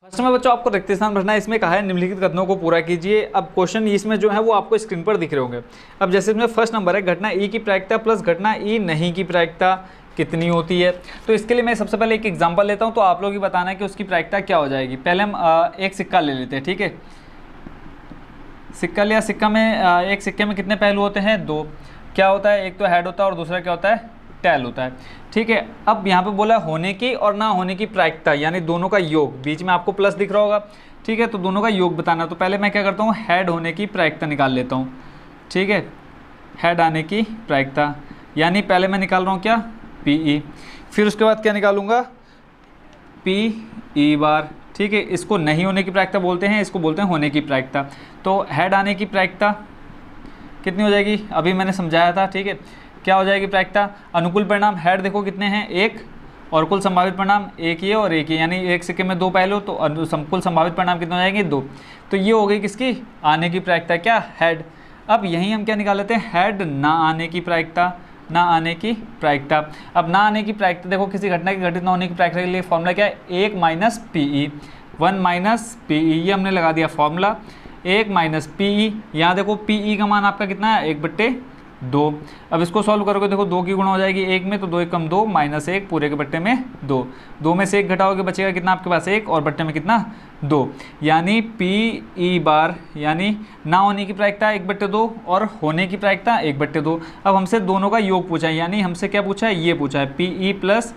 First में बच्चों आपको रिक्त स्थान भरना है। इसमें कहा है निम्नलिखित कथनों को पूरा कीजिए। अब क्वेश्चन इसमें जो है वो आपको स्क्रीन पर दिख रहे होंगे। अब जैसे इसमें फर्स्ट नंबर है घटना ई की प्रायिकता प्लस घटना ई नहीं की प्रायिकता कितनी होती है। तो इसके लिए मैं सबसे पहले एक एग्जांपल लेता हूं, तो आप लोग ही बताना है कि उसकी प्रायिकता क्या हो जाएगी। पहले हम एक सिक्का ले लेते हैं, ठीक है। सिक्का लिया, सिक्का में एक सिक्के में कितने पहलू होते हैं? दो। क्या होता है? एक तो हेड होता है और दूसरा क्या होता है? टेल होता है, ठीक है। अब यहाँ पे बोला होने की और ना होने की प्रायिकता, यानी दोनों का योग। बीच में आपको प्लस दिख रहा होगा, ठीक है। तो दोनों का योग बताना। तो पहले मैं क्या करता हूँ, हेड होने की प्रायिकता निकाल लेता हूँ, ठीक है। हेड आने की प्रायिकता, यानी पहले मैं निकाल रहा हूँ क्या? पीई। फिर उसके बाद क्या निकालूंगा? पी बार, ठीक है। इसको नहीं होने की प्रायिकता बोलते हैं, इसको बोलते हैं होने की प्रायिकता। तो हेड आने की प्रायिकता कितनी हो जाएगी? अभी मैंने समझाया था, ठीक है। क्या हो जाएगी प्रायिकता? अनुकूल परिणाम हेड देखो कितने हैं? एक, और कुल संभावित परिणाम एक ये और एक ये, यानी एक सिक्के में दो पहलू, तो कुल संभावित परिणाम कितने हो जाएंगे? दो। तो ये हो गई किसकी? आने की प्रायिकता, क्या? हेड। अब यहीं हम क्या निकाल लेते हैं? हेड ना आने की प्रायिकता, ना आने की प्रायिकता। अब ना आने की प्रायिकता देखो, किसी घटना की घटित ना होने की प्रायिकता के लिए फॉर्मूला क्या है? 1 माइनस पीई, 1 माइनस पीई, ये हमने लगा दिया फॉर्मूला। 1 माइनस पीई, यहाँ देखो पीई का मान आपका कितना है? 1/2। अब इसको सॉल्व करोगे, देखो 2 की गुणा हो जाएगी 1 में, तो 2 एकम 2 माइनस 1 पूरे के बट्टे में 2। 2 में से 1 घटाओगे बचेगा कितना आपके पास? 1, और बट्टे में कितना? 2। यानी पी बार, यानी ना होने की प्रायिकता 1/2 और होने की प्रायिकता 1/2। अब हमसे दोनों का योग पूछा है, यानी हमसे क्या पूछा है? ये पूछा है पीई प्लस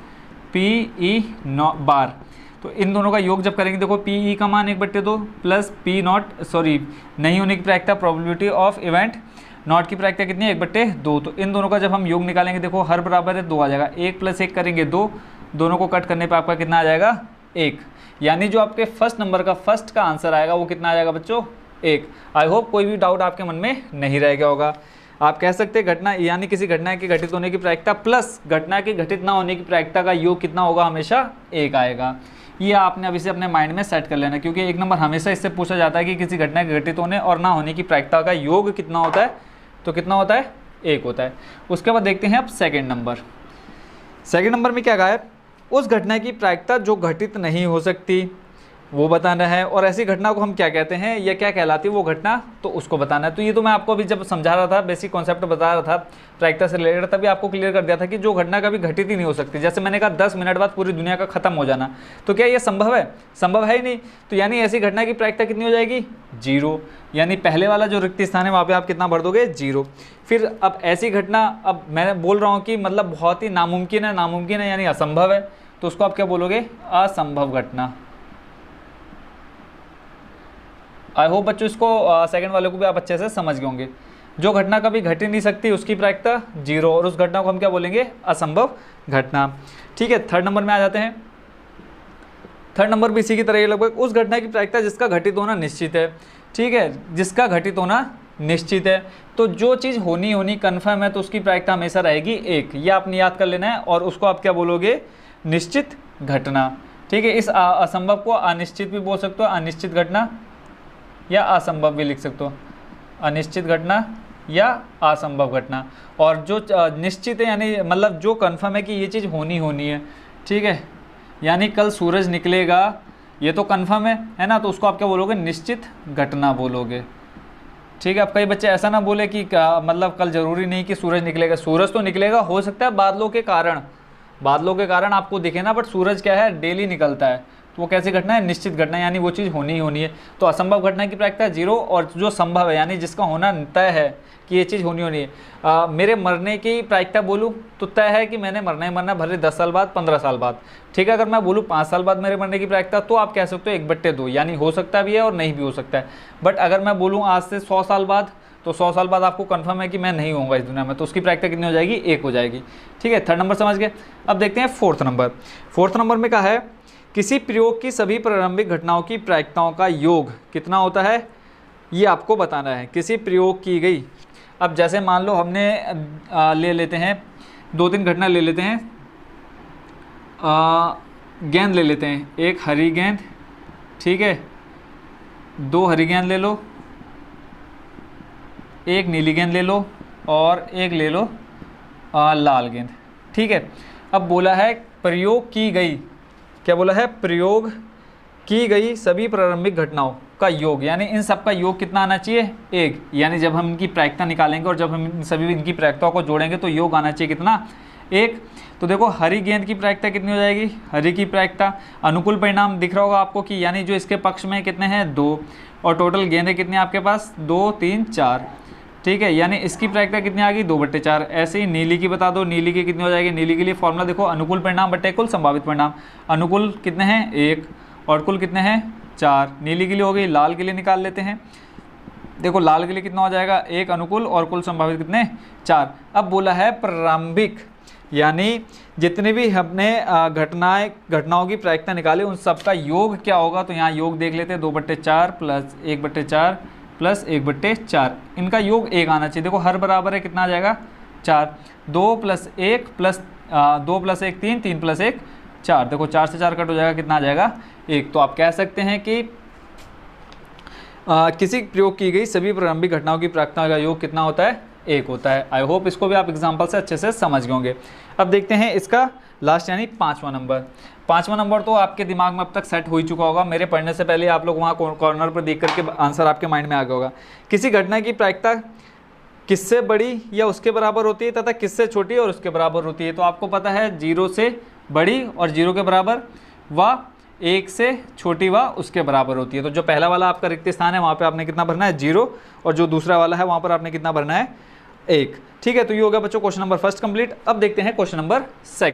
पीई बार। तो इन दोनों का योग जब करेंगे, देखो पीई का मान 1/2 प्लस पी नॉट, सॉरी नहीं होने की प्रायिकता, प्रोबेबिलिटी ऑफ इवेंट नॉट की प्रायिकता कितनी है? 1/2। तो इन दोनों का जब हम योग निकालेंगे, देखो हर बराबर है 2 आ जाएगा। 1 + 1 करेंगे 2, दोनों को कट करने पे आपका कितना आ जाएगा? 1। यानी जो आपके फर्स्ट नंबर का फर्स्ट का आंसर आएगा वो कितना आ जाएगा बच्चों? 1। आई होप कोई भी डाउट आपके मन में नहीं रह गया होगा। आप कह सकते हैं घटना, यानी किसी घटना के घटित होने की प्रायिकता प्लस घटना के घटित ना होने की प्रायिकता का योग कितना होगा? हमेशा 1 आएगा। ये आपने अभी से अपने माइंड में सेट कर लेना, क्योंकि एक नंबर हमेशा इससे पूछा जाता है कि किसी घटना के घटित होने और ना होने की प्रायिकता का योग कितना होता है? तो कितना होता है? 1 होता है। उसके बाद देखते हैं अब सेकंड नंबर। सेकंड नंबर में क्या कहा है? उस घटना की प्रायिकता जो घटित नहीं हो सकती वो बताना है, और ऐसी घटना को हम क्या कहते हैं या क्या कहलाती है वो घटना, तो उसको बताना है। तो ये तो मैं आपको अभी जब समझा रहा था, बेसिक कॉन्सेप्ट बता रहा था प्रायिकता से रिलेटेड, तभी आपको क्लियर कर दिया था कि जो घटना कभी घटित ही नहीं हो सकती। जैसे मैंने कहा 10 मिनट बाद पूरी दुनिया का खत्म हो जाना, तो क्या ये संभव है? संभव है ही नहीं। तो यानी ऐसी घटना की प्रायिकता कितनी हो जाएगी? 0। यानी पहले वाला जो रिक्त स्थान है वहाँ पे आप कितना भर दोगे? 0। फिर अब ऐसी घटना, अब मैं बोल रहा हूँ कि मतलब बहुत ही नामुमकिन है, नामुमकिन है यानी असंभव है, तो उसको आप क्या बोलोगे? असंभव घटना। आई होप बच्चों इसको सेकंड वाले को भी आप अच्छे से समझ गए होंगे। जो घटना कभी घट ही नहीं सकती उसकी प्रायिकता 0, और उस घटना को हम क्या बोलेंगे? असंभव घटना, ठीक है। थर्ड नंबर में आ जाते हैं। थर्ड नंबर भी इसी की तरह लगभग, उस घटना की प्रायिकता जिसका घटित होना निश्चित है, ठीक है। जिसका घटित होना निश्चित है, तो जो चीज़ होनी कन्फर्म है तो उसकी प्रायिकता हमेशा रहेगी 1। ये आपने याद कर लेना है, और उसको आप क्या बोलोगे? निश्चित घटना, ठीक है। इस असंभव को अनिश्चित भी बोल सकते हो, अनिश्चित घटना, या असंभव भी लिख सकते हो, अनिश्चित घटना या असंभव घटना। और जो निश्चित है यानी मतलब जो कंफर्म है कि ये चीज़ होनी है, ठीक है। यानी कल सूरज निकलेगा, ये तो कंफर्म है ना, तो उसको आप क्या बोलोगे? निश्चित घटना बोलोगे, ठीक है। अब कई बच्चे ऐसा ना बोले कि मतलब कल जरूरी नहीं कि सूरज निकलेगा। सूरज तो निकलेगा, हो सकता है बादलों के कारण आपको दिखे ना, बट सूरज क्या है? डेली निकलता है। तो वो कैसी घटना है? निश्चित घटना, यानी वो चीज़ होनी है। तो असंभव घटना की प्रायिकता 0, और जो संभव है यानी जिसका होना तय है कि ये चीज़ होनी है। मेरे मरने की प्रायिकता बोलूँ तो तय है कि मैंने मरना ही मरना, भले 10 साल बाद, 15 साल बाद, ठीक है। अगर मैं बोलूँ 5 साल बाद मेरे मरने की प्रायिकता, तो आप कह सकते हो 1/2, यानी हो सकता भी है और नहीं भी हो सकता है। बट अगर मैं बोलूँ आज से 100 साल बाद, तो 100 साल बाद आपको कंफर्म है कि मैं नहीं होऊंगा इस दुनिया में, तो उसकी प्रायिकता कितनी हो जाएगी? 1 हो जाएगी, ठीक है। थर्ड नंबर समझ गए। अब देखते हैं फोर्थ नंबर। फोर्थ नंबर में क्या है? किसी प्रयोग की सभी प्रारंभिक घटनाओं की प्रायिकताओं का योग कितना होता है, ये आपको बताना है। किसी प्रयोग की गई, अब जैसे मान लो हमने ले लेते हैं 2-3 घटना ले लेते हैं। गेंद ले लेते हैं, एक हरी गेंद, ठीक है, 2 हरी गेंद ले लो, एक नीली गेंद ले लो, और एक ले लो लाल गेंद, ठीक है। अब बोला है प्रयोग की गई, क्या बोला है? प्रयोग की गई सभी प्रारंभिक घटनाओं का योग, यानी इन सब का योग कितना आना चाहिए? 1। यानी जब हम इनकी प्रायिकता निकालेंगे और जब हम इन सभी इनकी प्रायिकताओं को जोड़ेंगे तो योग आना चाहिए कितना? 1। तो देखो हरी गेंद की प्रायिकता कितनी हो जाएगी? हरी की प्रायिकता, अनुकूल परिणाम दिख रहा होगा आपको कि यानी जो इसके पक्ष में कितने हैं? 2, और टोटल गेंदें कितनी आपके पास? 2, 3, 4, ठीक है। यानी इसकी प्रायिकता कितनी आ गई? 2/4। ऐसे ही नीली की बता दो, नीली की कितनी हो जाएगी? नीली के लिए फॉर्मूला देखो, अनुकूल परिणाम बटे कुल संभावित परिणाम। अनुकूल कितने हैं? 1, और कुल कितने हैं? 4। नीली के लिए हो गई। लाल के लिए निकाल लेते हैं। देखो लाल के लिए कितना हो जाएगा? 1 अनुकूल और कुल संभावित कितने? 4। अब बोला है प्रारंभिक, यानी जितने भी हमने घटनाओं की प्रायिकता निकाले उन सब का योग क्या होगा? तो यहाँ योग देख लेते हैं, 2/4 प्लस 1/4 प्लस 1/4, इनका योग 1 आना चाहिए। देखो हर बराबर है, कितना आ जाएगा? 4। 2 + 1 प्लस 2 + 1 3, 3 + 1 4। देखो 4 से 4 कट हो जाएगा, कितना आ जाएगा? 1। तो आप कह सकते हैं कि किसी प्रयोग की गई सभी प्रारंभिक घटनाओं की प्रायिकता का योग कितना होता है? 1 होता है। आई होप इसको भी आप एग्जाम्पल से अच्छे से समझ गए होंगे। अब देखते हैं इसका लास्ट यानी 5वां नंबर। 5वां नंबर तो आपके दिमाग में अब तक सेट हो ही चुका होगा, मेरे पढ़ने से पहले आप लोग वहाँ कॉर्नर पर देख करके आंसर आपके माइंड में आ गया होगा। किसी घटना की प्रायिकता किससे बड़ी या उसके बराबर होती है तथा किससे छोटी और उसके बराबर होती है? तो आपको पता है 0 से बड़ी और 0 के बराबर व 1 से छोटी व उसके बराबर होती है। तो जो पहला वाला आपका रिक्त स्थान है वहाँ पे आपने कितना भरना है? 0, और जो दूसरा वाला है वहाँ पर आपने कितना भरना है? 1। ठीक है, तो ये हो गया बच्चों क्वेश्चन नंबर 1 कंप्लीट। अब देखते हैं क्वेश्चन नंबर 2।